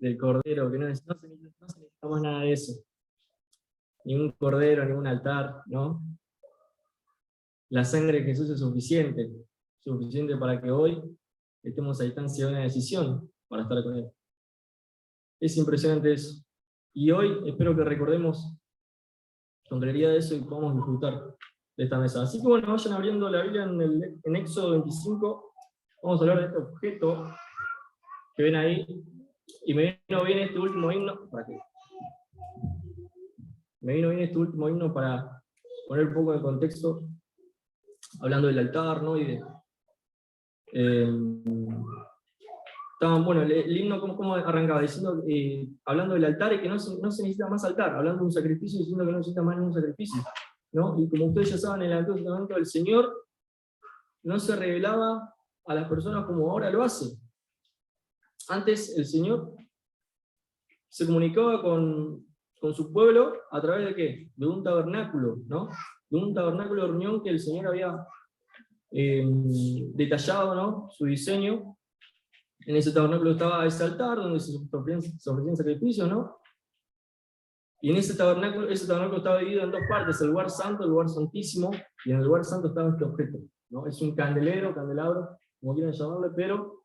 del cordero, que no se necesita más nada de eso. Ningún cordero, ningún altar, ¿no? La sangre de Jesús es suficiente para que hoy estemos a distancia de una decisión para estar con Él. Es impresionante eso. Y hoy espero que recordemos con claridad eso y podamos disfrutar de esta mesa. Así que bueno, vayan abriendo la Biblia en Éxodo 25. Vamos a hablar de este objeto que ven ahí. Y me vino bien este último himno. Me vino bien este último himno para poner un poco de contexto, hablando del altar, ¿no? Y de, bueno, el himno, ¿cómo arrancaba? Diciendo, hablando del altar y que no se necesita más altar, hablando de un sacrificio diciendo que no necesita más ningún sacrificio, ¿no? Y como ustedes ya saben, en el Antiguo Testamento el Señor no se revelaba a las personas como ahora lo hace. Antes el Señor se comunicaba con su pueblo a través de ¿qué? De un tabernáculo, ¿no? De un tabernáculo de reunión que el Señor había detallado, ¿no? Su diseño. En ese tabernáculo estaba ese altar donde se ofrecían sacrificios, ¿no? Y en ese tabernáculo estaba dividido en dos partes, el lugar santo, el lugar santísimo, y en el lugar santo estaba este objeto, ¿no? Es un candelabro, como quieran llamarle, pero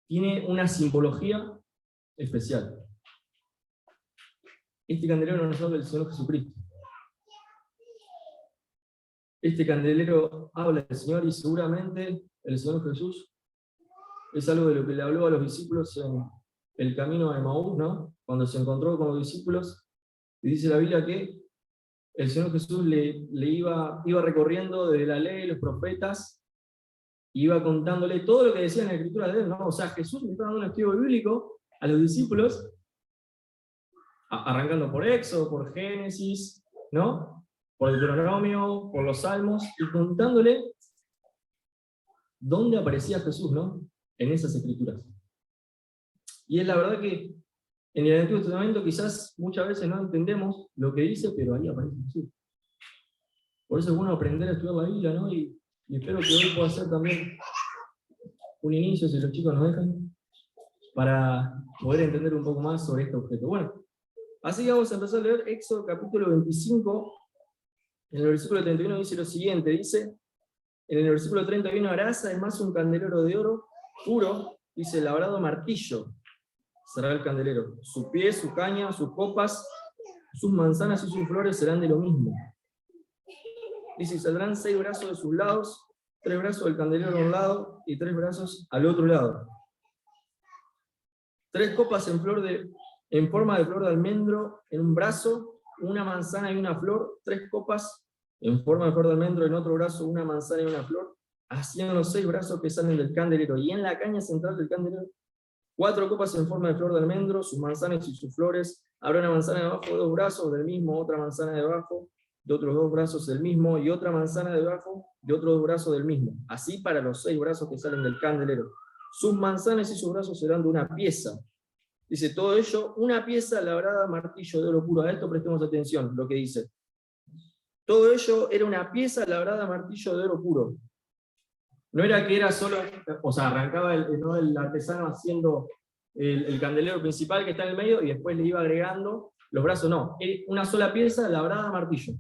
tiene una simbología especial. Este candelero nos habla del Señor Jesucristo. Este candelero habla del Señor y seguramente el Señor Jesús es algo de lo que le habló a los discípulos en el camino a Emaús, ¿no? Cuando se encontró con los discípulos, y dice la Biblia que el Señor Jesús le iba recorriendo desde la ley, los profetas, iba contándole todo lo que decían en la escritura de él, ¿no? O sea, Jesús le estaba dando un estudio bíblico a los discípulos, arrancando por Éxodo, por Génesis, ¿no? Por el Deuteronomio, por los Salmos, y contándole dónde aparecía Jesús, ¿no? En esas escrituras. Y es la verdad que en el Antiguo Testamento quizás muchas veces no entendemos lo que dice, pero ahí aparece Jesús. Por eso es bueno aprender a estudiar la Biblia, ¿no? Y espero que hoy pueda ser también un inicio, si los chicos nos dejan, para poder entender un poco más sobre este objeto. Bueno, así que vamos a empezar a leer Éxodo capítulo 25. En el versículo 31 dice lo siguiente, dice, en el versículo 31, harás además un candelero de oro puro, dice, labrado a martillo, será el candelero. Su pie, su caña, sus copas, sus manzanas y sus flores serán de lo mismo. Dice, saldrán 6 brazos de sus lados, 3 brazos del candelero a un lado y 3 brazos al otro lado. 3 copas en forma de flor de almendro en un brazo, una manzana y una flor, 3 copas en forma de flor de almendro en otro brazo, una manzana y una flor, haciendo los 6 brazos que salen del candelero. Y en la caña central del candelero, 4 copas en forma de flor de almendro, sus manzanas y sus flores. Habrá una manzana debajo de 2 brazos del mismo, otra manzana debajo de otros 2 brazos del mismo, y otra manzana debajo de otros 2 brazos del mismo. Así para los 6 brazos que salen del candelero. Sus manzanas y sus brazos serán de una pieza. Dice, todo ello, una pieza labrada a martillo de oro puro. A esto prestemos atención, lo que dice. Todo ello era una pieza labrada a martillo de oro puro. No era que era solo, o sea, arrancaba el artesano haciendo el candelero principal que está en el medio y después le iba agregando los brazos, no. Una sola pieza labrada a martillo.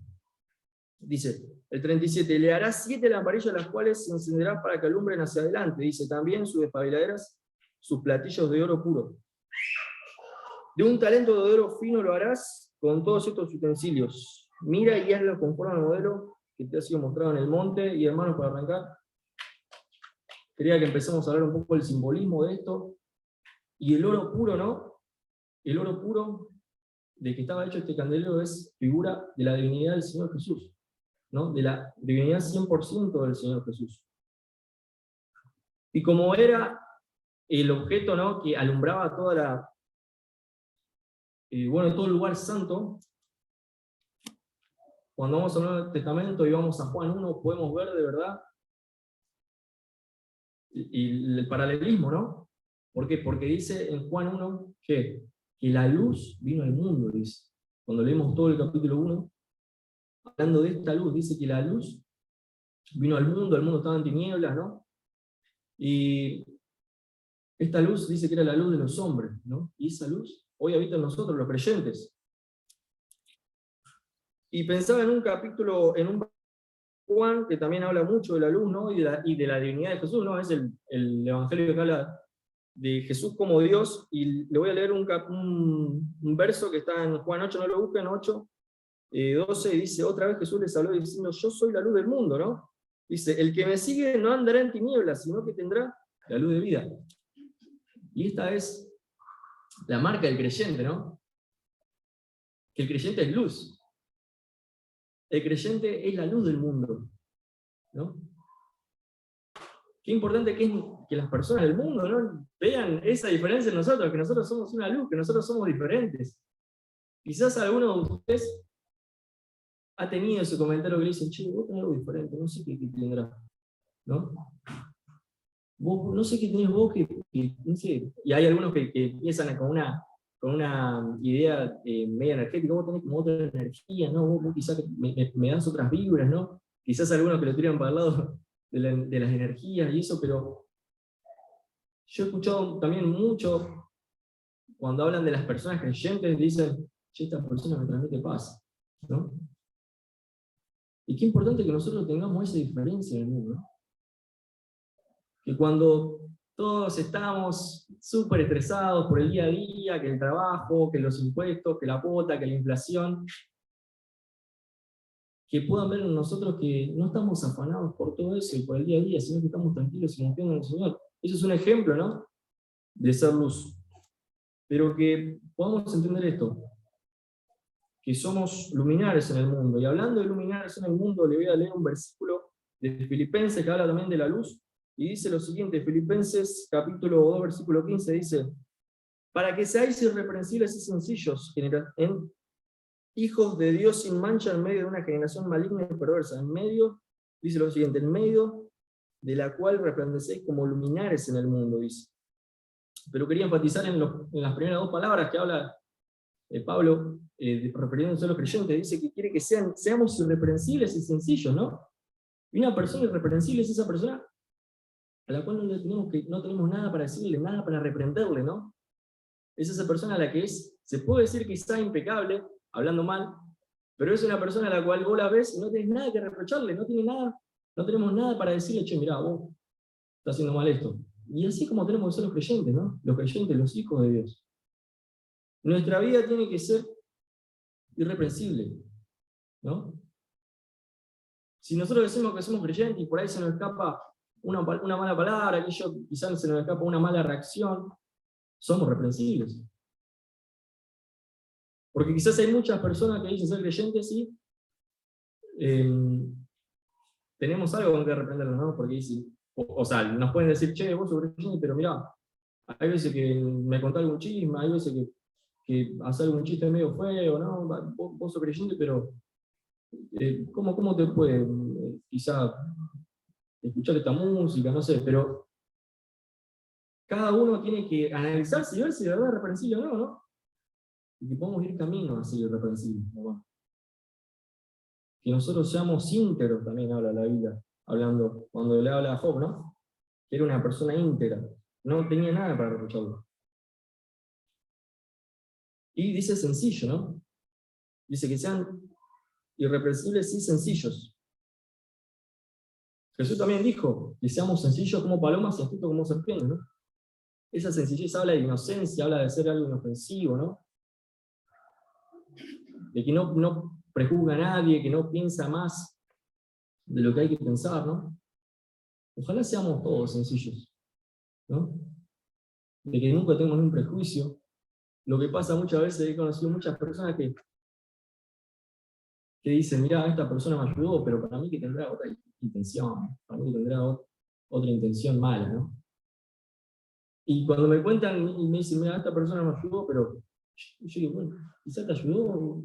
Dice, el 37, le hará 7 lamparillas las cuales se encenderán para que alumbren hacia adelante. Dice, también sus despabiladeras, sus platillos de oro puro. De un talento de oro fino lo harás con todos estos utensilios. Mira y hazlo conforme al modelo que te ha sido mostrado en el monte. Y hermanos, para arrancar, quería que empecemos a hablar un poco del simbolismo de esto. Y el oro puro, ¿no? El oro puro de que estaba hecho este candelero es figura de la divinidad del Señor Jesús, ¿no? De la divinidad 100% del Señor Jesús. Y como era el objeto, ¿no?, que alumbraba toda todo el lugar santo, cuando vamos al Nuevo Testamento y vamos a Juan 1, podemos ver de verdad el paralelismo, ¿no? ¿Por qué? Porque dice en Juan 1 que la luz vino al mundo, dice. Cuando leemos todo el capítulo 1, hablando de esta luz, dice que la luz vino al mundo estaba en tinieblas, ¿no? Y Esta luz dice que era la luz de los hombres, ¿no? Y esa luz hoy habita en nosotros, los creyentes. Y pensaba en un capítulo, en un Juan, que también habla mucho de la luz, ¿no? Y de la divinidad de Jesús, ¿no? Es el evangelio que habla de Jesús como Dios, y le voy a leer un verso que está en Juan 8, no lo busquen, 8, 12, y dice, otra vez Jesús les habló diciendo, yo soy la luz del mundo, ¿no? Dice, el que me sigue no andará en tinieblas, sino que tendrá la luz de vida. Y esta es la marca del creyente, ¿no? Que el creyente es luz. El creyente es la luz del mundo, ¿no? Qué importante que es que las personas del mundo, ¿no?, vean esa diferencia en nosotros, que nosotros somos una luz, que nosotros somos diferentes. Quizás alguno de ustedes ha tenido ese comentario que le dicen, che, vos tenés algo diferente, no sé qué tendrá, ¿no? Vos, no sé qué tenés vos, no sé. Y hay algunos que empiezan con una idea media energética, vos tenés como otra energía, ¿no? Vos quizás me das otras vibras, ¿no? Quizás algunos que lo tiran para el lado de las energías y eso, pero yo he escuchado también mucho, cuando hablan de las personas creyentes, dicen, che, esta persona me transmite paz, ¿no? Y qué importante que nosotros tengamos esa diferencia en el mundo, ¿no? Que cuando todos estamos súper estresados por el día a día, que el trabajo, que los impuestos, que la cuota, que la inflación, que puedan ver en nosotros que no estamos afanados por todo eso y por el día a día, sino que estamos tranquilos y confiando en el Señor. Eso es un ejemplo, ¿no?, de ser luz. Pero que podamos entender esto, que somos luminares en el mundo. Y hablando de luminares en el mundo, le voy a leer un versículo de Filipenses que habla también de la luz, y dice lo siguiente, Filipenses capítulo 2, versículo 15, dice, para que seáis irreprensibles y sencillos, hijos de Dios sin mancha en medio de una generación maligna y perversa, en medio, dice lo siguiente, en medio de la cual resplandecéis como luminares en el mundo, dice. Pero quería enfatizar en las primeras dos palabras que habla Pablo, refiriéndose a los creyentes, dice que quiere que seamos irreprensibles y sencillos, ¿no? Y una persona irreprensible es esa persona a la cual no tenemos nada para decirle, nada para reprenderle, ¿no? Es esa persona a la que se puede decir que está impecable, hablando mal, pero es una persona a la cual vos la ves y no tenés nada que reprocharle, no tenemos nada para decirle, che, mirá, vos estás haciendo mal esto. Y así como tenemos que ser los creyentes, ¿no? Los creyentes, los hijos de Dios. Nuestra vida tiene que ser irreprensible, ¿no? Si nosotros decimos que somos creyentes y por ahí se nos escapa una mala palabra, quizás se nos escapa una mala reacción, somos reprensibles. Porque quizás hay muchas personas que dicen ser creyentes y tenemos algo con que reprenderlos, ¿no? Porque dicen, o sea, nos pueden decir, che, vos sos creyente, pero mirá, hay veces que me contás algún chisme, hay veces que haces algún chiste medio feo, ¿no? Vos sos creyente, pero ¿cómo te puede quizá escuchar esta música? No sé, pero cada uno tiene que analizarse y ver si de verdad es reprensible o no, ¿no? Y que podemos ir camino a ser irreprensibles, ¿no? Que nosotros seamos íntegros, también habla la Biblia, hablando, cuando le habla a Job, ¿no? Que era una persona íntegra, no tenía nada para reprocharlo. Y dice sencillo, ¿no? Dice que sean irreprensibles y sencillos. Jesús también dijo que seamos sencillos como palomas y astutos como serpientes, ¿no? Esa sencillez habla de inocencia, habla de ser algo inofensivo, ¿no? De que no prejuzga a nadie, que no piensa más de lo que hay que pensar, ¿no? Ojalá seamos todos sencillos, ¿no? De que nunca tengamos un prejuicio. Lo que pasa muchas veces, he conocido muchas personas que dicen, mirá, esta persona me ayudó, pero para mí que tendrá otra intención, para mí que tendrá otra intención mala, ¿no? Y cuando me cuentan y me dicen, mira, esta persona me ayudó, pero yo digo, bueno, quizás te ayudó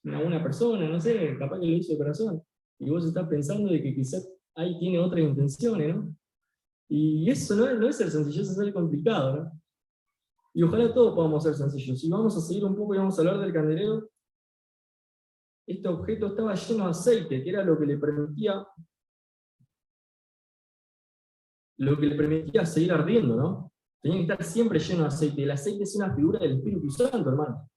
una buena persona, no sé, capaz que lo hizo de corazón. Y vos estás pensando de que quizás ahí tiene otras intenciones, ¿no? Y eso no es ser sencillo, es ser complicado, ¿no? Y ojalá todos podamos ser sencillos. Si vamos a seguir un poco y vamos a hablar del candelero, este objeto estaba lleno de aceite, que era lo que le permitía seguir ardiendo, ¿no? Tenía que estar siempre lleno de aceite. El aceite es una figura del Espíritu Santo, hermano.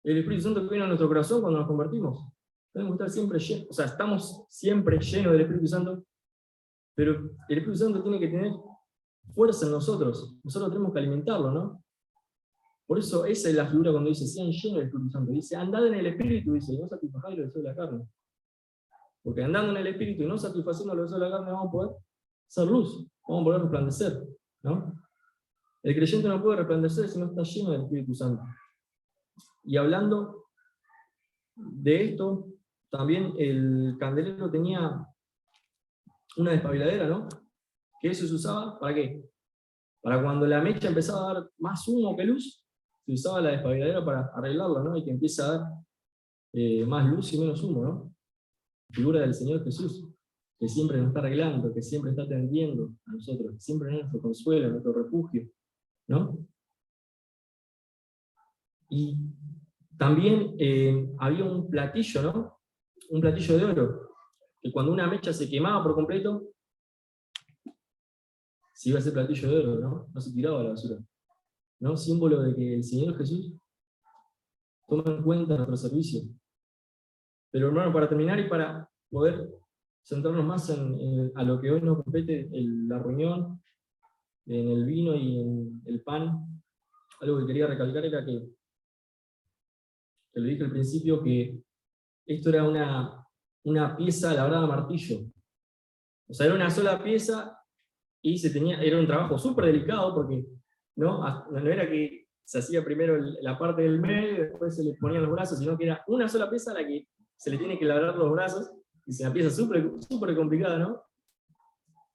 El Espíritu Santo que viene a nuestro corazón cuando nos convertimos. Tenemos que estar siempre llenos. O sea, estamos siempre llenos del Espíritu Santo, pero el Espíritu Santo tiene que tener fuerza en nosotros. Nosotros tenemos que alimentarlo, ¿no? Por eso esa es la figura cuando dice, sean llenos del Espíritu Santo. Dice, andad en el Espíritu, dice, y no satisfagáis los deseos de la carne. Porque andando en el Espíritu y no satisfaciendo los deseos de la carne, vamos a poder ser luz, vamos a poder resplandecer, ¿no? El creyente no puede resplandecer si no está lleno del Espíritu Santo. Y hablando de esto, también el candelero tenía una despabiladera, ¿no? Que eso se usaba, ¿para qué? Para cuando la mecha empezaba a dar más humo que luz, se usaba la despabiladera para arreglarla, ¿no? Y que empiece a dar más luz y menos humo, ¿no? Figura del Señor Jesús, que siempre nos está arreglando, que siempre está atendiendo a nosotros, que siempre es nuestro consuelo, nuestro refugio, ¿no? Y también había un platillo, ¿no? Un platillo de oro, que cuando una mecha se quemaba por completo, se iba a ese platillo de oro, ¿no? No se tiraba a la basura, ¿no? Símbolo de que el Señor Jesús toma en cuenta nuestro servicio. Pero hermano, para terminar y para poder centrarnos más a lo que hoy nos compete, la reunión, en el vino y en el pan, algo que quería recalcar era que lo dije al principio, que esto era una pieza labrada a martillo. O sea, era una sola pieza y era un trabajo súper delicado porque no era que se hacía primero la parte del medio y después se le ponían los brazos, sino que era una sola pieza a la que se le tiene que labrar los brazos, y es una pieza súper súper complicada, ¿no?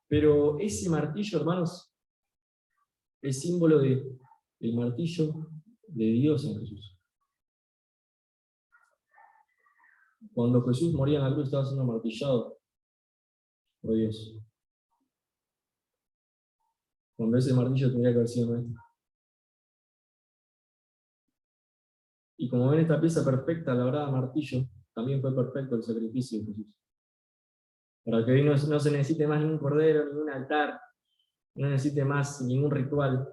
Pero ese martillo, hermanos, es símbolo del martillo de Dios en Jesús. Cuando Jesús moría en la cruz estaba siendo martillado por Dios. Cuando ese martillo tendría que haber sido nuestro. Y como ven, esta pieza perfecta, labrada a martillo, también fue perfecto el sacrificio de Jesús. Para que hoy no se necesite más ningún cordero, ningún altar, no necesite más ningún ritual.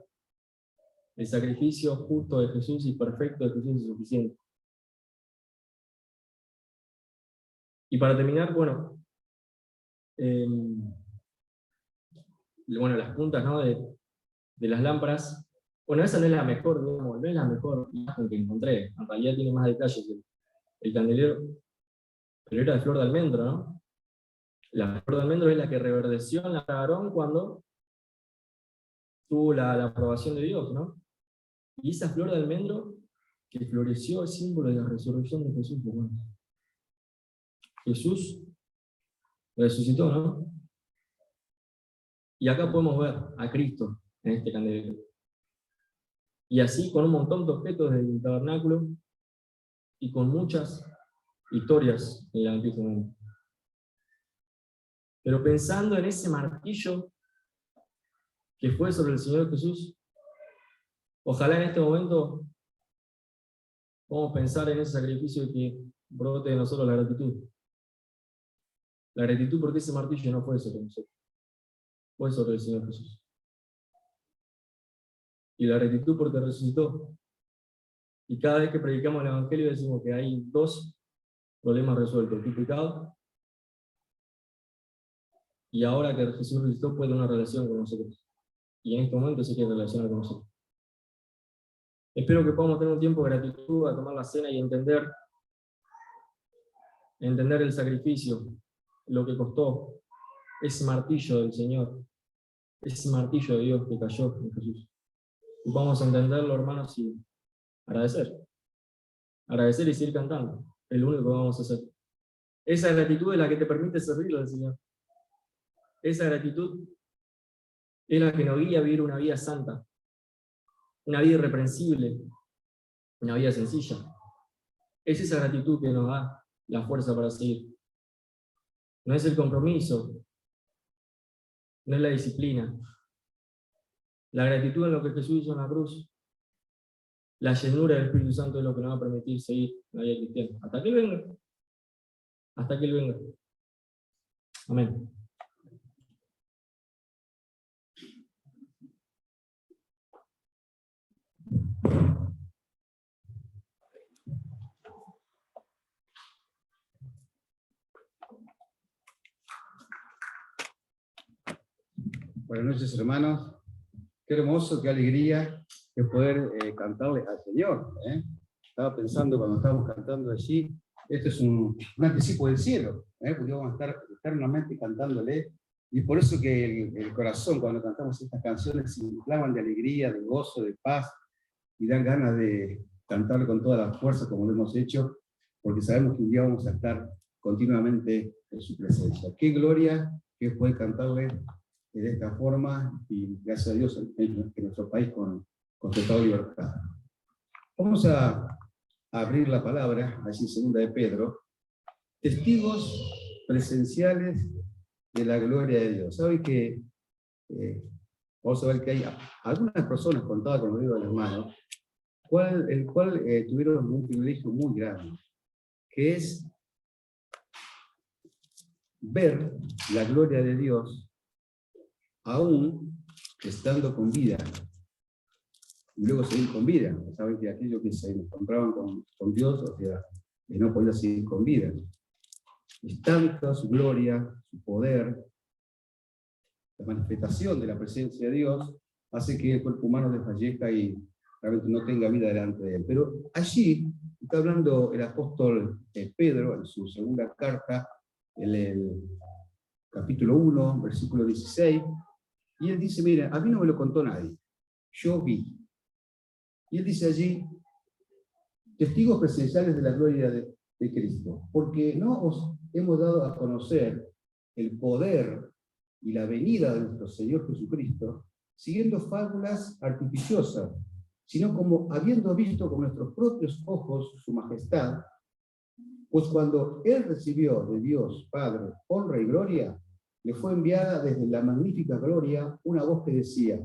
El sacrificio justo de Jesús y perfecto de Jesús es suficiente. Y para terminar, bueno, las puntas, ¿no? de las lámparas. Bueno, esa no es la mejor, digamos, no es la mejor imagen que encontré. En realidad tiene más detalles el candelero, pero era de flor de almendro, ¿no? La flor de almendro es la que reverdeció en la Aarón cuando tuvo la aprobación de Dios, ¿no? Y esa flor de almendro que floreció es símbolo de la resurrección de Jesús, hermanos. Jesús resucitó, ¿no? Y acá podemos ver a Cristo en este candelero. Y así con un montón de objetos del tabernáculo y con muchas historias en el Antiguo Testamento. Pero pensando en ese martillo que fue sobre el Señor Jesús, ojalá en este momento podamos pensar en ese sacrificio que brote de nosotros la gratitud. La gratitud porque ese martillo no fue sobre nosotros, fue sobre el Señor Jesús. Y la gratitud porque resucitó. Y cada vez que predicamos el Evangelio decimos que hay dos problemas resueltos: tu pecado, y ahora que Jesús resucitó puede tener una relación con nosotros. Y en este momento se quiere relacionar con nosotros. Espero que podamos tener un tiempo de gratitud a tomar la cena y entender el sacrificio, lo que costó ese martillo del Señor, ese martillo de Dios que cayó en Jesús. Y vamos a entenderlo, hermanos, y agradecer. Agradecer y seguir cantando. Es lo único que vamos a hacer. Esa gratitud es la que te permite servirlo al Señor. Esa gratitud es la que nos guía a vivir una vida santa, una vida irreprensible, una vida sencilla. Es esa gratitud que nos da la fuerza para seguir. No es el compromiso, no es la disciplina. La gratitud en lo que Jesús hizo en la cruz, la llenura del Espíritu Santo es lo que nos va a permitir seguir la vida cristiana. Hasta que Él venga. Hasta que Él venga. Amén. Buenas noches, hermanos. Qué hermoso, qué alegría es poder cantarle al Señor. Estaba pensando cuando estábamos cantando allí, esto es un anticipo del cielo, porque vamos a estar eternamente cantándole. Y por eso que el corazón, cuando cantamos estas canciones, se inflaman de alegría, de gozo, de paz, y dan ganas de cantarle con toda la fuerza como lo hemos hecho, porque sabemos que un día vamos a estar continuamente en su presencia. Qué gloria que es poder cantarle de esta forma, y gracias a Dios en nuestro país con total libertad. Vamos a abrir la palabra, allí en 2 de Pedro, testigos presenciales de la gloria de Dios. ¿Saben que vamos a ver que hay algunas personas contadas con los dedos de las manos, el cual tuvieron un privilegio muy grande, que es ver la gloria de Dios aún estando con vida, y luego seguir con vida. Saben que aquellos que se encontraban con Dios, o sea, no podían seguir con vida. Es tanta su gloria, su poder, la manifestación de la presencia de Dios, hace que el cuerpo humano desfallezca y realmente no tenga vida delante de él. Pero allí está hablando el apóstol Pedro, en su segunda carta, en el capítulo 1, versículo 16, y él dice, mira, a mí no me lo contó nadie, yo vi. Y él dice allí, testigos presenciales de la gloria de Cristo, porque no os hemos dado a conocer el poder y la venida de nuestro Señor Jesucristo, siguiendo fábulas artificiosas, sino como habiendo visto con nuestros propios ojos su majestad, pues cuando Él recibió de Dios Padre honra y gloria, le fue enviada desde la magnífica gloria una voz que decía,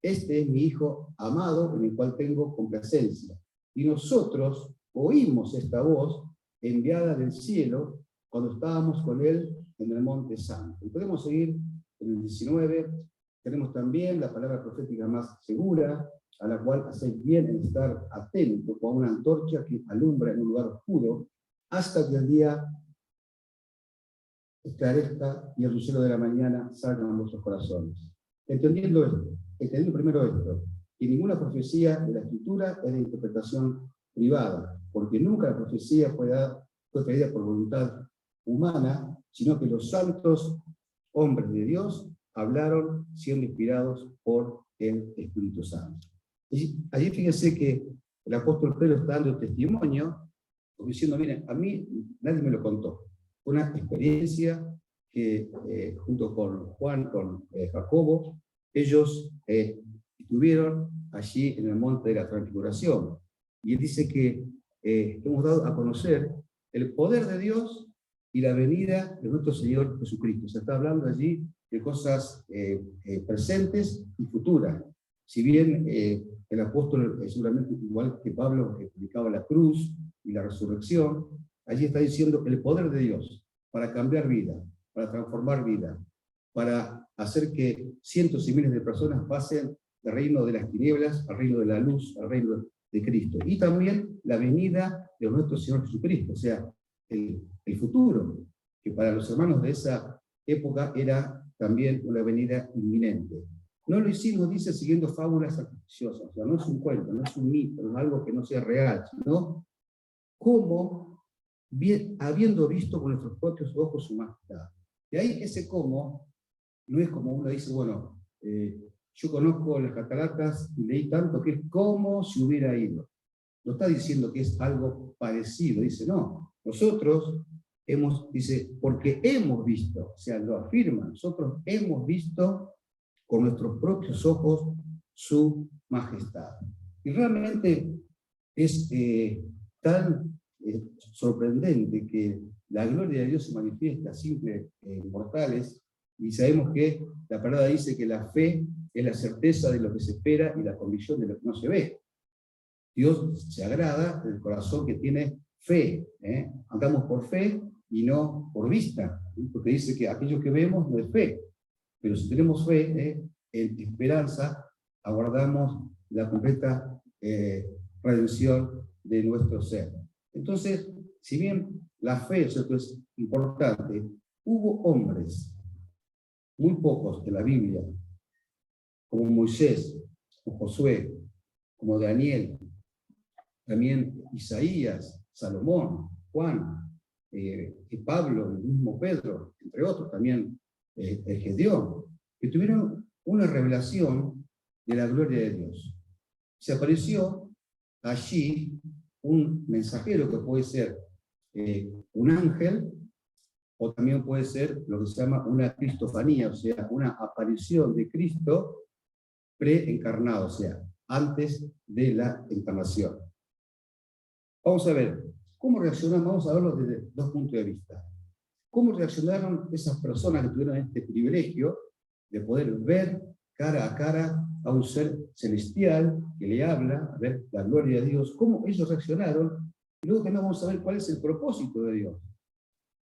este es mi Hijo amado en el cual tengo complacencia. Y nosotros oímos esta voz enviada del cielo cuando estábamos con Él en el Monte Santo. Y podemos seguir en el 19, tenemos también la palabra profética más segura, a la cual hacéis bien en estar atento con una antorcha que alumbra en un lugar oscuro, hasta que el día esclarezca y el lucero de la mañana salga en vuestros corazones. Entendiendo primero esto, que ninguna profecía de la Escritura es de interpretación privada, porque nunca la profecía fue traída por voluntad humana, sino que los santos hombres de Dios hablaron siendo inspirados por el Espíritu Santo. Allí fíjense que el apóstol Pedro está dando testimonio, diciendo, miren, a mí nadie me lo contó. Fue una experiencia que junto con Juan, con Jacobo, ellos estuvieron allí en el monte de la transfiguración. Y él dice que hemos dado a conocer el poder de Dios y la venida de nuestro Señor Jesucristo. Se está hablando allí de cosas presentes y futuras. Si bien el apóstol, seguramente igual que Pablo, explicaba la cruz y la resurrección, allí está diciendo el poder de Dios para cambiar vida, para transformar vida, para hacer que cientos y miles de personas pasen del reino de las tinieblas al reino de la luz, al reino de Cristo. Y también la venida de nuestro Señor Jesucristo, o sea, el futuro, que para los hermanos de esa época era también una venida inminente. No lo hicimos, dice, siguiendo fábulas artificiosas, o sea, no es un cuento, no es un mito, no es algo que no sea real, sino como habiendo visto con nuestros propios ojos su majestad. De ahí ese cómo no es como uno dice, bueno, yo conozco las cataratas y leí tanto que es como si hubiera ido. No está diciendo que es algo parecido, dice, no, nosotros dice, porque hemos visto, o sea, lo afirma, nosotros hemos visto con nuestros propios ojos su majestad. Y realmente es tan sorprendente que la gloria de Dios se manifiesta a simples mortales, y sabemos que la palabra dice que la fe es la certeza de lo que se espera y la convicción de lo que no se ve. Dios se agrada del corazón que tiene fe. Andamos por fe y no por vista, porque dice que aquello que vemos no es fe. Pero si tenemos fe, en esperanza, aguardamos la completa redención de nuestro ser. Entonces, si bien la fe, ¿cierto?, es importante, hubo hombres, muy pocos de la Biblia, como Moisés, como Josué, como Daniel, también Isaías, Salomón, Juan, Pablo, el mismo Pedro, entre otros, también Gedeón, que tuvieron una revelación de la gloria de Dios. Se apareció allí un mensajero que puede ser un ángel, o también puede ser lo que se llama una cristofanía, o sea, una aparición de Cristo preencarnado, o sea, antes de la encarnación. Vamos a ver, ¿cómo reaccionaron? Vamos a verlo desde dos puntos de vista. ¿Cómo reaccionaron esas personas que tuvieron este privilegio de poder ver cara a cara a un ser celestial que le habla, a ver la gloria de Dios? ¿Cómo ellos reaccionaron? Y luego también vamos a ver cuál es el propósito de Dios.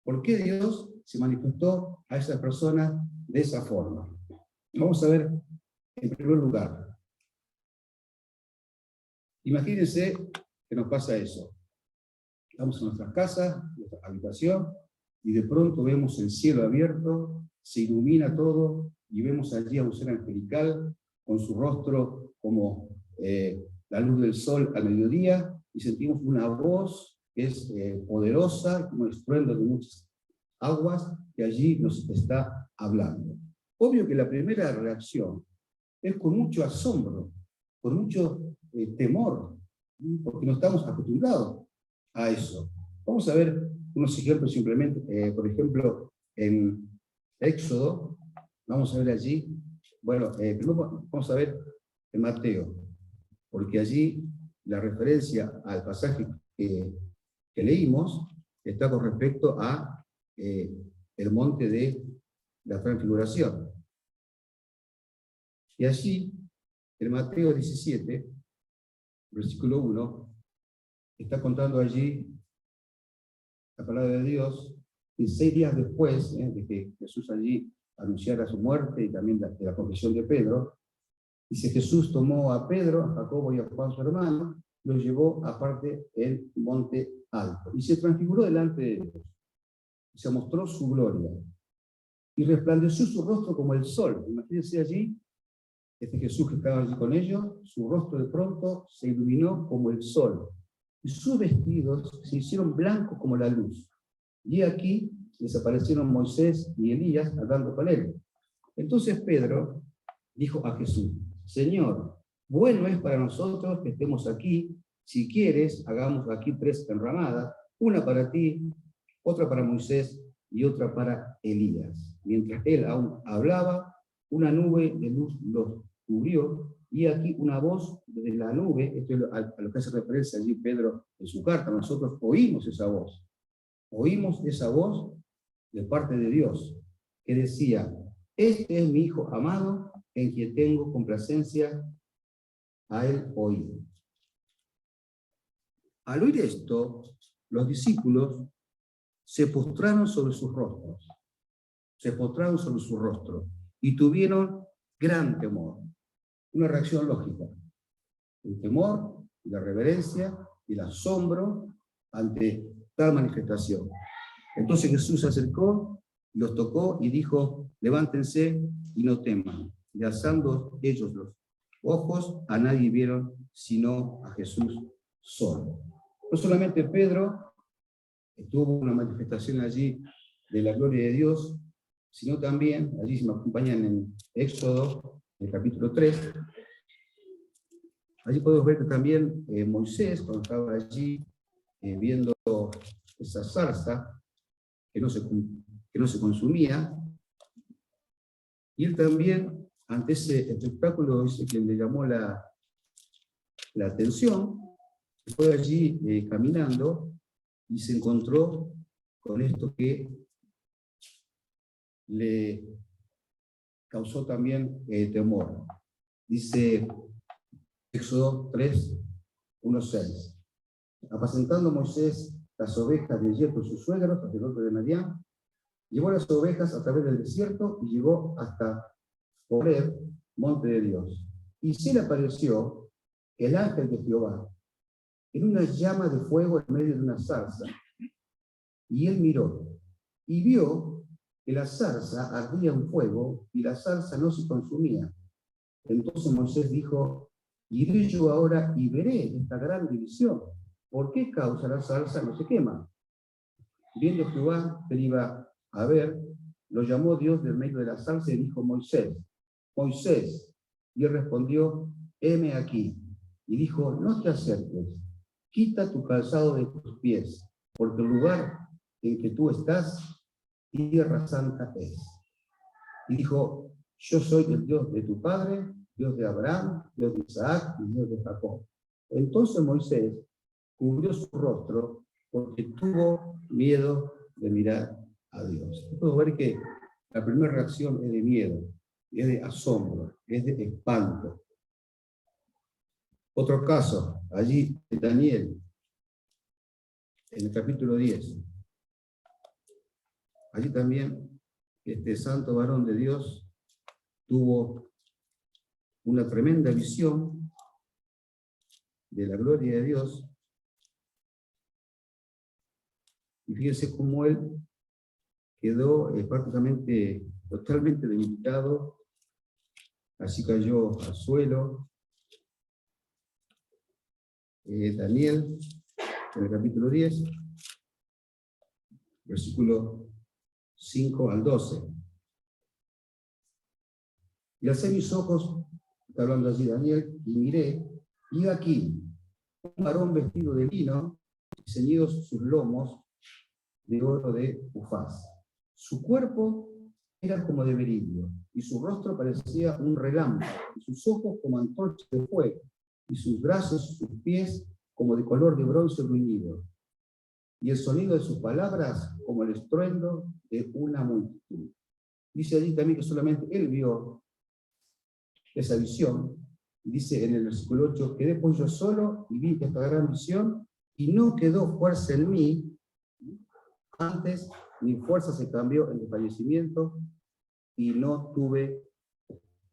¿Por qué Dios se manifestó a esas personas de esa forma? Vamos a ver, en primer lugar, imagínense que nos pasa eso. Estamos en nuestras casas, en nuestra habitación, y de pronto vemos el cielo abierto, se ilumina todo, y vemos allí a un ser angelical, con su rostro como la luz del sol al mediodía, y sentimos una voz que es poderosa, como un estruendo de muchas aguas, que allí nos está hablando. Obvio que la primera reacción es con mucho asombro, con mucho temor, porque no estamos acostumbrados a eso. Vamos a ver unos ejemplos simplemente, por ejemplo, en Éxodo, vamos a ver allí, bueno, primero vamos a ver en Mateo, porque allí la referencia al pasaje que leímos está con respecto a el monte de la transfiguración. Y allí, en Mateo 17, versículo 1, está contando allí la palabra de Dios, y 6 días después de que Jesús allí anunciara su muerte y también de la confesión de Pedro, dice: Jesús tomó a Pedro, a Jacobo y a Juan su hermano, los llevó aparte en monte alto, y se transfiguró delante de ellos, se mostró su gloria, y resplandeció su rostro como el sol. Imagínense allí, Jesús que estaba allí con ellos, su rostro de pronto se iluminó como el sol, y sus vestidos se hicieron blancos como la luz. Y aquí desaparecieron Moisés y Elías hablando con él. Entonces Pedro dijo a Jesús: Señor, bueno es para nosotros que estemos aquí. Si quieres, hagamos aquí 3 enramadas, una para ti, otra para Moisés y otra para Elías. Mientras él aún hablaba, una nube de luz los cubrió, y aquí una voz desde la nube. Esto es a lo que hace referencia allí Pedro en su carta. Nosotros oímos esa voz de parte de Dios, que decía: este es mi Hijo amado, en quien tengo complacencia, a él oído. Al oír esto, los discípulos se postraron sobre sus rostros, y tuvieron gran temor. Una reacción lógica: el temor, la reverencia y el asombro ante tal manifestación. Entonces Jesús se acercó, los tocó y dijo: levántense y no teman. Y alzando ellos los ojos, a nadie vieron sino a Jesús solo. No solamente Pedro tuvo una manifestación allí de la gloria de Dios, sino también, allí se me acompañan en Éxodo, en el capítulo 3, allí podemos ver que también Moisés, cuando estaba allí viendo esa zarza que no se consumía, y él también, ante ese espectáculo, dice que le llamó la atención, fue allí caminando y se encontró con esto que le causó también temor. Dice Éxodo 3, 1-6. Apacentando Moisés las ovejas de Yetro, su suegro, sacerdote de Madián, llevó las ovejas a través del desierto y llegó hasta Horeb, monte de Dios. Y se le apareció el ángel de Jehová en una llama de fuego en medio de una zarza. Y él miró y vio que la zarza ardía en fuego y la zarza no se consumía, Entonces Moisés dijo, iré yo ahora y veré esta gran división. ¿Por qué causa la zarza no se quema? Viendo Jehová que iba a ver, lo llamó Dios del medio de la zarza y dijo, Moisés, Moisés. Y él respondió, heme aquí. Y dijo, no te acerques, quita tu calzado de tus pies, porque el lugar en que tú estás, tierra santa es. Y dijo, yo soy el Dios de tu padre, Dios de Abraham, Dios de Isaac y Dios de Jacob. Entonces Moisés cubrió su rostro porque tuvo miedo de mirar a Dios. Puedo ver que la primera reacción es de miedo, es de asombro, es de espanto. Otro caso, allí en Daniel, en el capítulo 10. Allí también este santo varón de Dios tuvo una tremenda visión de la gloria de Dios. Y fíjense cómo él quedó prácticamente totalmente debilitado, así cayó al suelo. Daniel, en el capítulo 10, versículo 5 al 12. Y alcé mis ojos, está hablando allí Daniel, y miré, y aquí, un varón vestido de lino, y ceñidos sus lomos de oro de Ufaz. Su cuerpo era como de beridio, y su rostro parecía un relámpago, y sus ojos como antorchas de fuego, y sus brazos y sus pies como de color de bronce bruñido, y el sonido de sus palabras como el estruendo de una multitud. Dice allí también que solamente él vio esa visión, y dice en el versículo 8, quedé pues yo solo y vi esta gran visión, y no quedó fuerza en mí, antes mi fuerza se cambió en desfallecimiento, y no tuve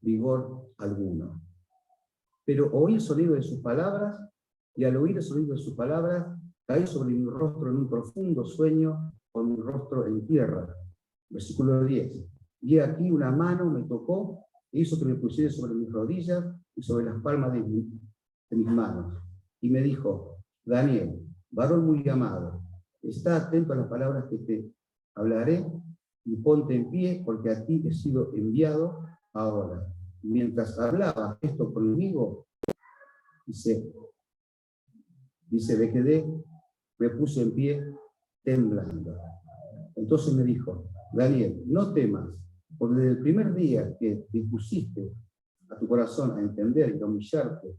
vigor alguno. Pero oí el sonido de sus palabras, y al oír el sonido de sus palabras, caí sobre mi rostro en un profundo sueño, con mi rostro en tierra. Versículo 10. Y aquí una mano me tocó, e hizo que me pusiera sobre mis rodillas y sobre las palmas de mis manos. Y me dijo, Daniel, varón muy amado, está atento a las palabras que te hablaré, y ponte en pie, porque a ti he sido enviado ahora. Mientras hablaba esto conmigo, dice, me puse en pie temblando. Entonces me dijo, Daniel, no temas, porque desde el primer día que dispusiste a tu corazón a entender y a humillarte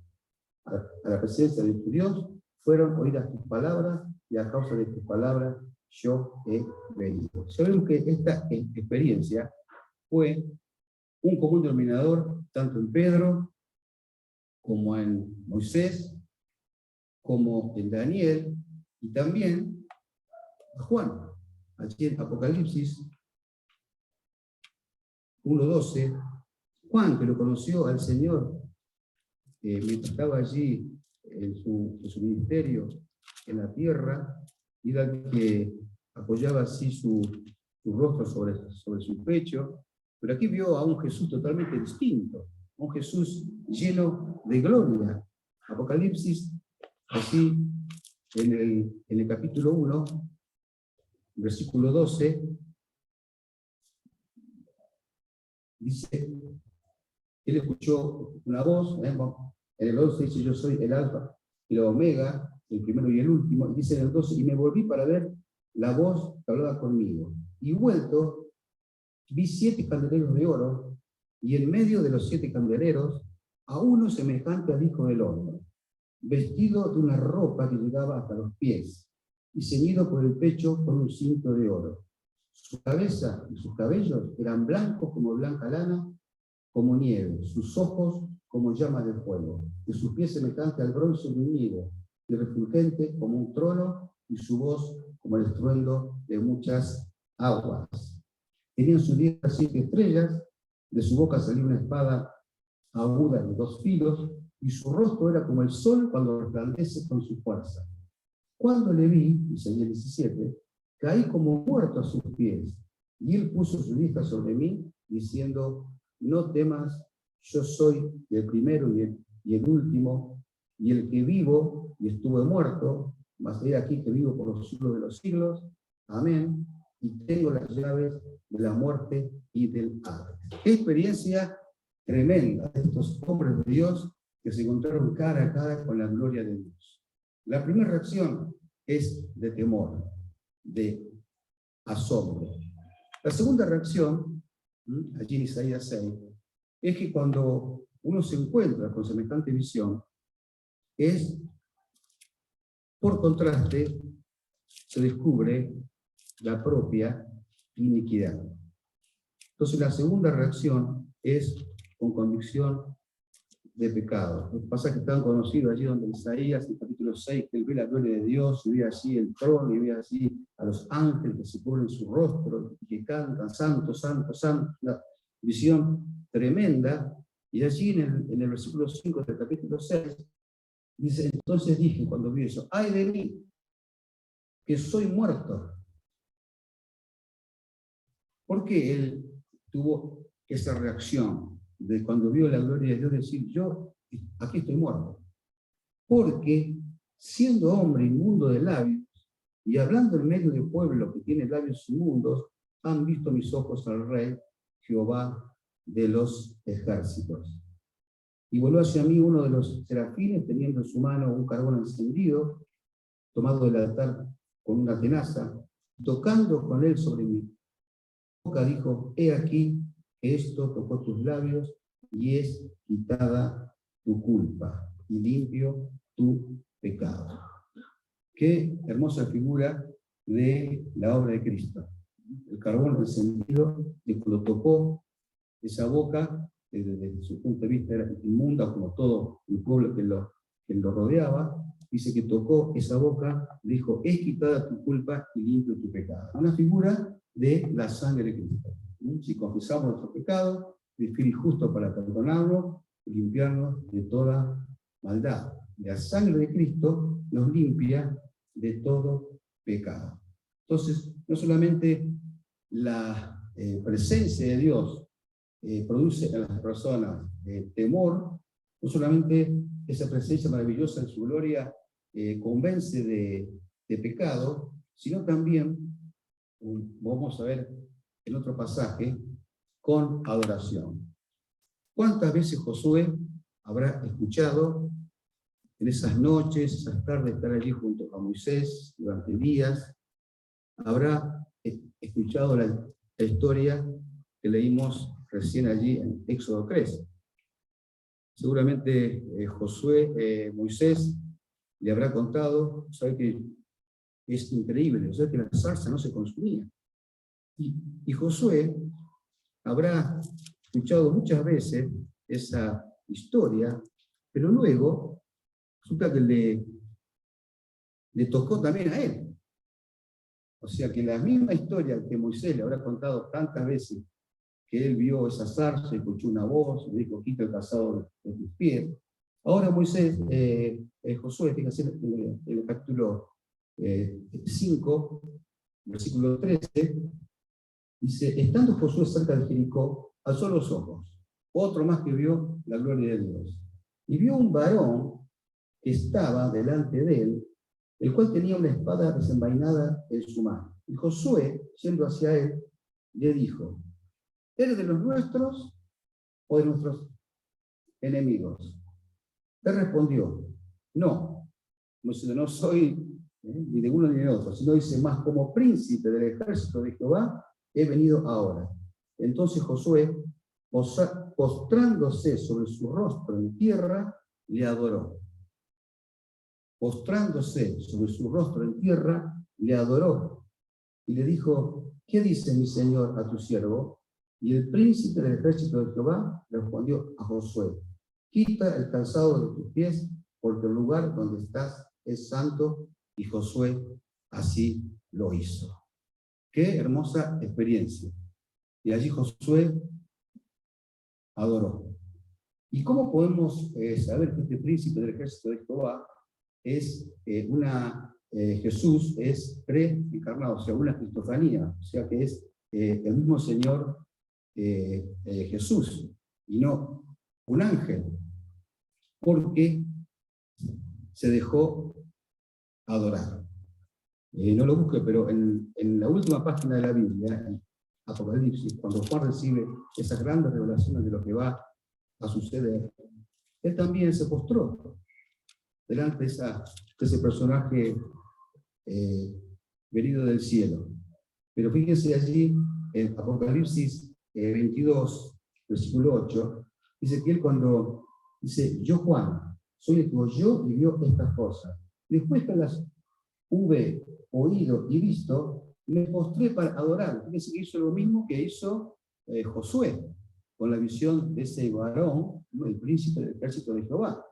a la presencia de tu Dios, fueron oídas tus palabras, y a causa de tus palabras yo he venido. Sabemos que esta experiencia fue un común denominador tanto en Pedro, como en Moisés, como en Daniel, y también a Juan. Allí en Apocalipsis 1:12, Juan, que lo conoció al Señor mientras estaba allí en su ministerio en la tierra, y era el que apoyaba así su rostro sobre su pecho, pero aquí vio a un Jesús totalmente distinto, un Jesús lleno de gloria. Apocalipsis, así en el capítulo 1, versículo 12, dice, él escuchó una voz, en el 11 dice, yo soy el alfa y la omega, el primero y el último, y dice en el 12, y me volví para ver la voz que hablaba conmigo. Y vuelto, vi 7 candeleros de oro, y en medio de los 7 candeleros, a uno semejante al Hijo del Hombre, vestido de una ropa que llegaba hasta los pies, y ceñido por el pecho con un cinto de oro. Su cabeza y sus cabellos eran blancos como blanca lana, como nieve, sus ojos como llamas de fuego, y sus pies semejantes al bronce bruñido, y refulgente como un trono, y su voz como el estruendo de muchas aguas. Tenía en su diestra 7 estrellas, de su boca salía una espada aguda de 2 filos, y su rostro era como el sol cuando resplandece con su fuerza. Cuando le vi, dice el 17, caí como muerto a sus pies, y él puso su vista sobre mí, diciendo, no temas, yo soy el primero y el último, y el que vivo y estuve muerto, mas he aquí que vivo por los siglos de los siglos. Amén. Y tengo las llaves de la muerte y del Hades. Qué experiencia tremenda de estos hombres de Dios que se encontraron cara a cara con la gloria de Dios. La primera reacción es de temor, de asombro. La segunda reacción, allí en Isaías 6, es que cuando uno se encuentra con semejante visión, es, por contraste, se descubre la propia iniquidad. Entonces la segunda reacción es con convicción de pecado. Los pasajes tan conocidos allí donde Isaías, en el capítulo 6, que él ve la gloria de Dios, y ve allí el trono, y ve allí a los ángeles que se cubren su rostro, y que cantan, santo, santo, santo, una visión tremenda. Y allí en el versículo 5 del capítulo 6, dice, entonces dije cuando vi eso, ¡ay de mí, que soy muerto! ¿Por qué él tuvo esa reacción de cuando vio la gloria de Dios decir, yo aquí estoy muerto? Porque siendo hombre inmundo de labios y hablando en medio de pueblo que tiene labios inmundos, han visto mis ojos al Rey, Jehová de los ejércitos. Y volvió hacia mí uno de los serafines, teniendo en su mano un carbón encendido, tomado del altar con una tenaza, tocando con él sobre mi boca, dijo, he aquí que esto tocó tus labios, y es quitada tu culpa, y limpio tu pecado. Qué hermosa figura de la obra de Cristo. El carbón encendido, y cuando tocó esa boca, desde su punto de vista era inmunda, como todo el pueblo que lo rodeaba, dice que tocó esa boca, dijo, es quitada tu culpa y limpio tu pecado. Una figura de la sangre de Cristo. Si confesamos nuestros pecados, es fiel y justo para perdonarnos y limpiarnos de toda maldad. La sangre de Cristo nos limpia de todo pecado. Entonces, no solamente la presencia de Dios produce en las personas temor, no solamente esa presencia maravillosa en su gloria convence de pecado, sino también, vamos a ver en otro pasaje, con adoración. ¿Cuántas veces Josué habrá escuchado en esas noches, esas tardes, estar allí junto a Moisés durante días? Habrá escuchado la historia que leímos recién allí en Éxodo 3. Seguramente Moisés le habrá contado, sabe que es increíble, o sea que la zarza no se consumía. Y Josué habrá escuchado muchas veces esa historia, pero luego resulta que le tocó también a él. O sea que la misma historia que Moisés le habrá contado tantas veces, que él vio esa zarza, escuchó una voz, le dijo, quita el calzado de tus pies. Ahora Josué, fíjense en el capítulo 5, versículo 13, dice, estando Josué cerca de Jericó, alzó los ojos, otro más que vio la gloria de Dios, y vio un varón que estaba delante de él, el cual tenía una espada desenvainada en su mano. Y Josué, yendo hacia él, le dijo, ¿eres de los nuestros o de nuestros enemigos? Él respondió, no soy ni de uno ni de otro, sino dice, más como príncipe del ejército de Jehová, he venido ahora. Entonces Josué, postrándose sobre su rostro en tierra, le adoró. Postrándose sobre su rostro en tierra, le adoró. Y le dijo, ¿qué dice mi señor a tu siervo? Y el príncipe del ejército de Jehová respondió a Josué, quita el calzado de tus pies, porque el lugar donde estás es santo. Y Josué así lo hizo. Qué hermosa experiencia. Y allí Josué adoró. ¿Y cómo podemos saber que este príncipe del ejército de Jehová es Jesús es preencarnado, o sea, una cristofanía, o sea que es el mismo Señor Jesús, y no un ángel, porque se dejó adorar. No lo busque, pero en la última página de la Biblia, en Apocalipsis, cuando Juan recibe esas grandes revelaciones de lo que va a suceder, él también se postró delante de ese personaje venido del cielo. Pero fíjense allí, en Apocalipsis 22, versículo 8, dice que él cuando dice, yo Juan, soy el que oyó y vio estas cosas. Después que las hube oído y visto, me postré para adorar. Fíjense que hizo lo mismo que hizo Josué, con la visión de ese varón, el príncipe del ejército de Jehová.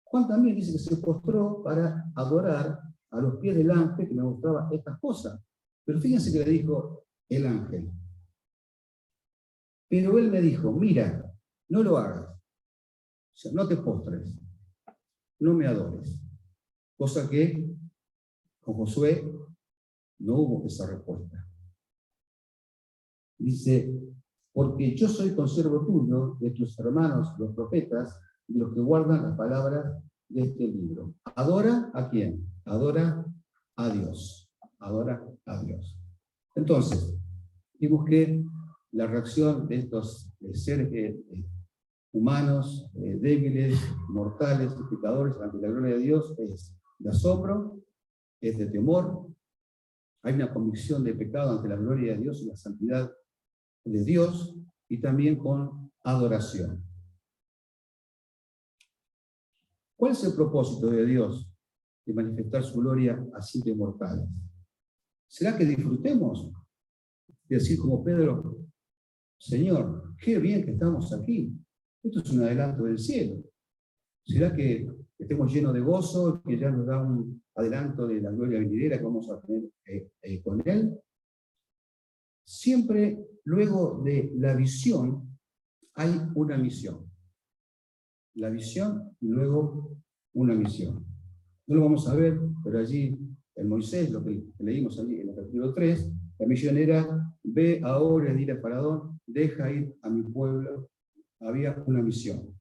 Juan también dice que se postró para adorar a los pies del ángel que me mostraba estas cosas. Pero fíjense que le dijo el ángel. Pero él me dijo, mira, no lo hagas. O sea, no te postres, no me adores. Cosa que con Josué no hubo esa respuesta. Dice, porque yo soy consiervo tuyo, de tus hermanos los profetas, y los que guardan las palabras de este libro. ¿Adora a quién? Adora a Dios. Adora a Dios. Entonces, vimos que la reacción de estos seres humanos, débiles, mortales, pecadores, ante la gloria de Dios, es de asombro, es de temor, hay una convicción de pecado ante la gloria de Dios y la santidad de Dios, y también con adoración. ¿Cuál es el propósito de Dios de manifestar su gloria a simples mortales? ¿Será que disfrutemos de decir como Pedro, Señor, qué bien que estamos aquí? Esto es un adelanto del cielo. ¿Será que estemos llenos de gozo, que ya nos da un adelanto de la gloria venidera que vamos a tener con Él? Siempre luego de la visión hay una misión. La visión y luego una misión. No lo vamos a ver, pero allí en Moisés, lo que leímos allí en el capítulo 3, la misión era, ve ahora y dile a Faraón, deja ir a mi pueblo. Había una misión.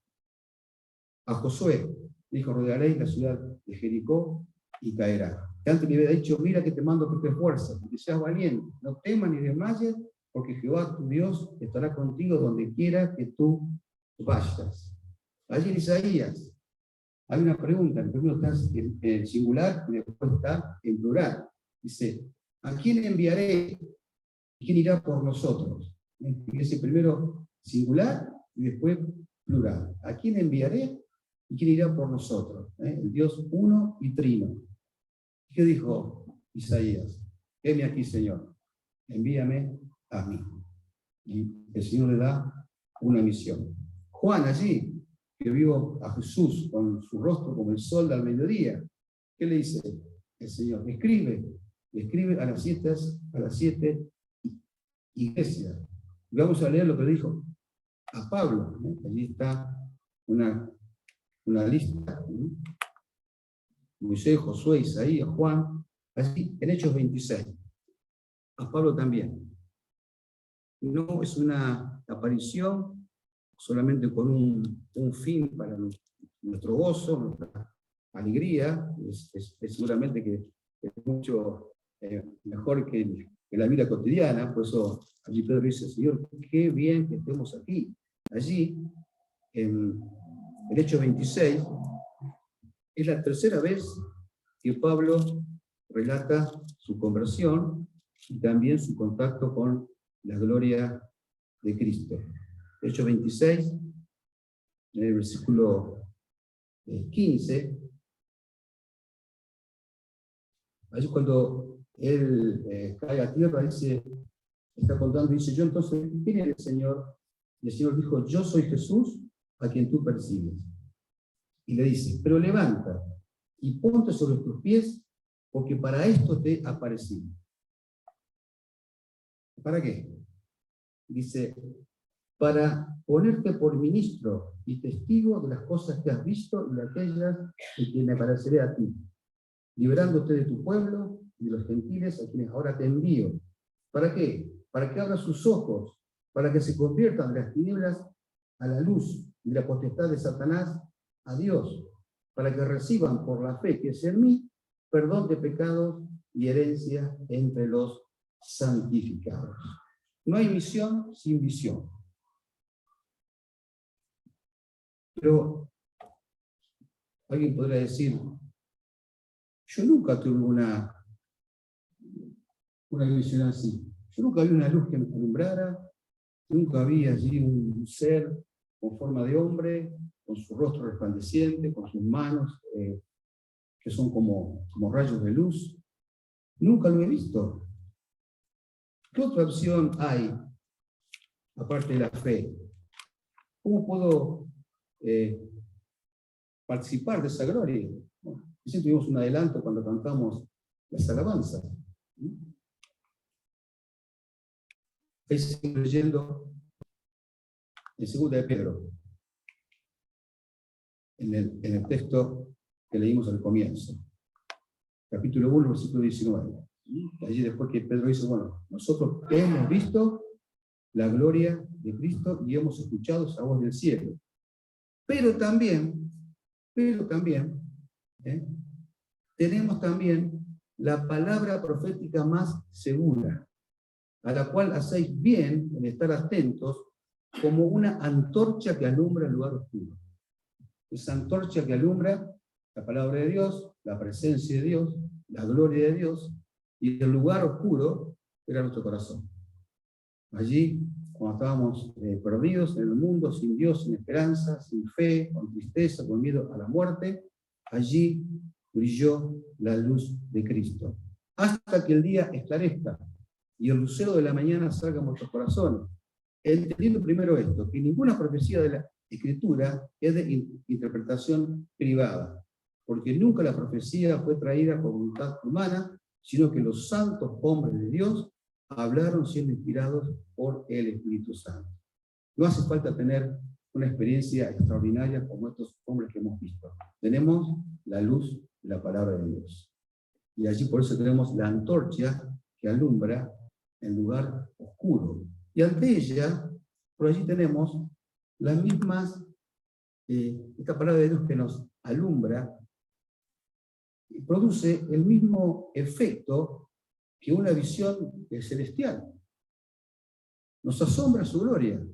A Josué dijo, rodearéis la ciudad de Jericó y caerá. Que antes le había dicho, mira que te mando que te esfuerces, que seas valiente, no temas ni desmayes, porque Jehová tu Dios estará contigo donde quiera que tú vayas. Allí en Isaías hay una pregunta, el primero está en singular y después está en plural. Dice, ¿a quién enviaré? ¿Quién irá por nosotros? Dice primero singular y después plural. ¿A quién enviaré? ¿Y quién irá por nosotros? El Dios uno y trino. ¿Qué dijo Isaías? Heme aquí, Señor, envíame a mí. Y el Señor le da una misión. Juan allí, que vio a Jesús con su rostro como el sol al mediodía, ¿qué le dice el Señor? Escribe a las 7 iglesias. Y vamos a leer lo que dijo a Pablo. Allí está una lista. Moisés, Josué, Isaías, Juan, así en Hechos 26. A Pablo también. No es una aparición solamente con un fin para nuestro gozo, nuestra alegría. Es seguramente que es mucho mejor que la vida cotidiana. Por eso allí Pedro dice, Señor, qué bien que estemos aquí. Allí, en el Hechos 26, es la tercera vez que Pablo relata su conversión y también su contacto con la gloria de Cristo. Hechos 26, en el versículo 15, ahí es cuando él cae a tierra, está contando, dice, yo entonces, ¿quién es el Señor? Y el Señor dijo, yo soy Jesús, a quien tú persigues. Y le dice, pero levanta y ponte sobre tus pies, porque para esto te aparecí. ¿Para qué? Dice, para ponerte por ministro y testigo de las cosas que has visto y de aquellas en que me apareceré a ti, liberándote de tu pueblo y de los gentiles a quienes ahora te envío. ¿Para qué? Para que abra sus ojos, para que se conviertan de las tinieblas a la luz y de la potestad de Satanás a Dios, para que reciban por la fe que es en mí, perdón de pecados y herencia entre los santificados. No hay misión sin visión. Pero alguien podrá decir, yo nunca tuve una visión así. Yo nunca vi una luz que me alumbrara, nunca vi allí un ser con forma de hombre, con su rostro resplandeciente, con sus manos que son como rayos de luz. Nunca lo he visto. ¿Qué otra opción hay, aparte de la fe? ¿Cómo puedo participar de esa gloria? Bueno, recién tuvimos un adelanto cuando cantamos las alabanzas. Ahí sigo leyendo en 2 de Pedro, en el texto que leímos al comienzo, capítulo 1, versículo 19. Allí después que Pedro dice, bueno, nosotros hemos visto la gloria de Cristo y hemos escuchado esa voz del cielo. Pero también, tenemos también la palabra profética más segura, a la cual hacéis bien en estar atentos como una antorcha que alumbra el lugar oscuro. Esa antorcha que alumbra la palabra de Dios, la presencia de Dios, la gloria de Dios, y el lugar oscuro era nuestro corazón. Allí, cuando estábamos perdidos en el mundo, sin Dios, sin esperanza, sin fe, con tristeza, con miedo a la muerte, allí brilló la luz de Cristo. Hasta que el día esclarezca y el lucero de la mañana salga en vuestros corazones. Entendiendo primero esto, que ninguna profecía de la Escritura es de interpretación privada, porque nunca la profecía fue traída por voluntad humana, sino que los santos hombres de Dios hablaron siendo inspirados por el Espíritu Santo. No hace falta tener una experiencia extraordinaria como estos hombres que hemos visto. Tenemos la luz de la palabra de Dios. Y allí por eso tenemos la antorcha que alumbra el lugar oscuro. Y ante ella, por allí tenemos las mismas, esta palabra de Dios que nos alumbra, y produce el mismo efecto que una visión celestial. Nos asombra su gloria,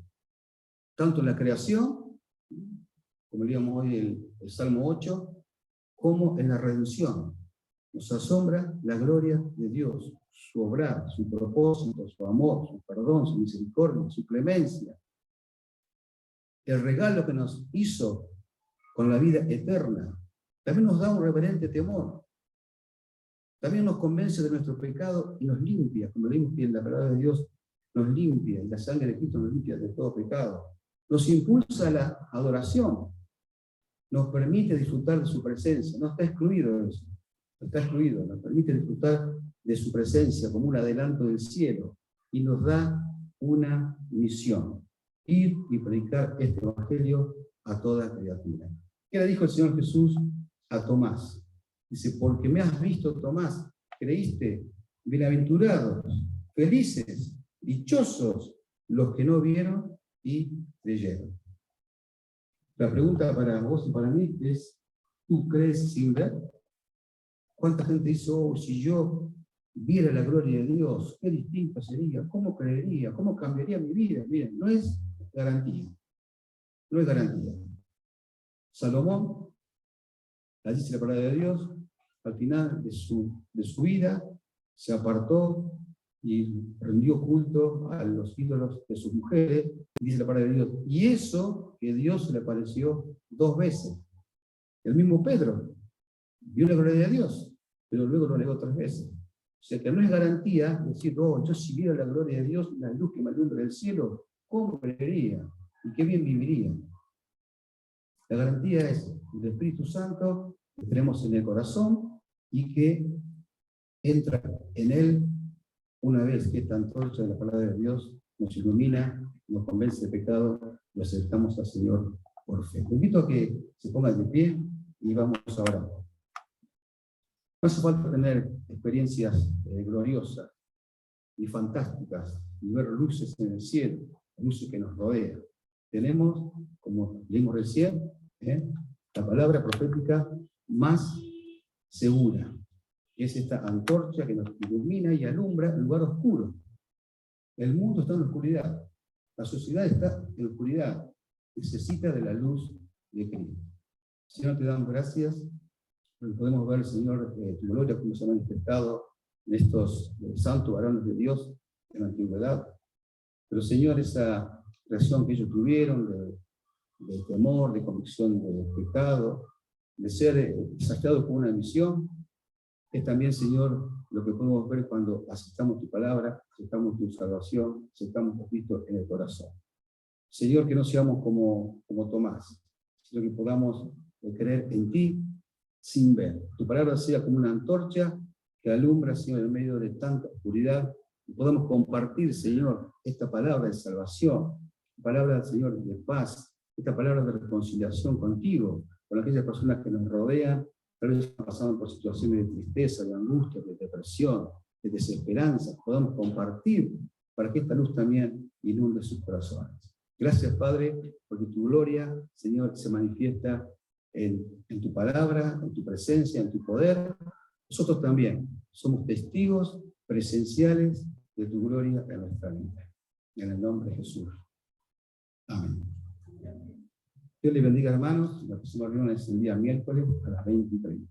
tanto en la creación, como leíamos hoy el Salmo 8, como en la redención. Nos asombra la gloria de Dios, su obrar, su propósito, su amor, su perdón, su misericordia, su clemencia. El regalo que nos hizo con la vida eterna. También nos da un reverente temor. También nos convence de nuestro pecado y nos limpia, como leímos que en la palabra de Dios nos limpia, y la sangre de Cristo nos limpia de todo pecado. Nos impulsa a la adoración, nos permite disfrutar de su presencia, no está excluido de eso, no está excluido, nos permite disfrutar de su presencia como un adelanto del cielo, y nos da una misión, ir y predicar este evangelio a toda criatura. ¿Qué le dijo el Señor Jesús a Tomás? Dice, porque me has visto, Tomás, creíste, bienaventurados, felices, dichosos los que no vieron y creyeron. La pregunta para vos y para mí es, ¿tú crees sin ver? ¿Cuánta gente dice, oh, si yo viera la gloria de Dios, qué distinto sería, cómo creería, cómo cambiaría mi vida? Miren, no es garantía, no es garantía. Salomón, allí dice la palabra de Dios, al final de su vida, se apartó y rendió culto a los ídolos de sus mujeres, y dice la palabra de Dios. Y eso que Dios se le apareció 2 veces. El mismo Pedro vio la gloria de Dios, pero luego lo negó 3 veces. O sea que no es garantía decir, oh, yo si viera la gloria de Dios, la luz que me alumbra del cielo, ¿cómo creería? Y qué bien viviría. La garantía es el Espíritu Santo que tenemos en el corazón y que entra en él una vez que esta antorcha de la palabra de Dios nos ilumina, nos convence de pecado, lo aceptamos al Señor por fe. Te invito a que se pongan de pie y vamos a orar. No hace falta tener experiencias gloriosas y fantásticas y ver luces en el cielo, luces que nos rodean. tenemos, como leímos recién, la palabra profética más segura. Es esta antorcha que nos ilumina y alumbra el lugar oscuro. El mundo está en la oscuridad. La sociedad está en la oscuridad. Necesita de la luz de Cristo. Señor, te damos gracias. Podemos ver, Señor, tu gloria como se ha manifestado en estos santos varones de Dios en la antigüedad. Pero, Señor, esa reacción que ellos tuvieron de temor, de convicción de pecado, de ser saciados con una misión, es también, Señor, lo que podemos ver cuando aceptamos tu palabra, aceptamos tu salvación, aceptamos a Cristo en el corazón. Señor, que no seamos como Tomás, sino que podamos creer en ti sin ver. Tu palabra sea como una antorcha que alumbra, Señor, en medio de tanta oscuridad, y podamos compartir, Señor, esta palabra de salvación, palabra, Señor, de paz, esta palabra de reconciliación contigo, con aquellas personas que nos rodean, tal vez pasando por situaciones de tristeza, de angustia, de depresión, de desesperanza, podamos compartir para que esta luz también inunde sus corazones. Gracias, Padre, porque tu gloria, Señor, se manifiesta en tu palabra, en tu presencia, en tu poder. Nosotros también somos testigos presenciales de tu gloria en nuestra vida. En el nombre de Jesús. Amén. Dios les bendiga, hermanos. La próxima reunión es el día miércoles a las 20:30.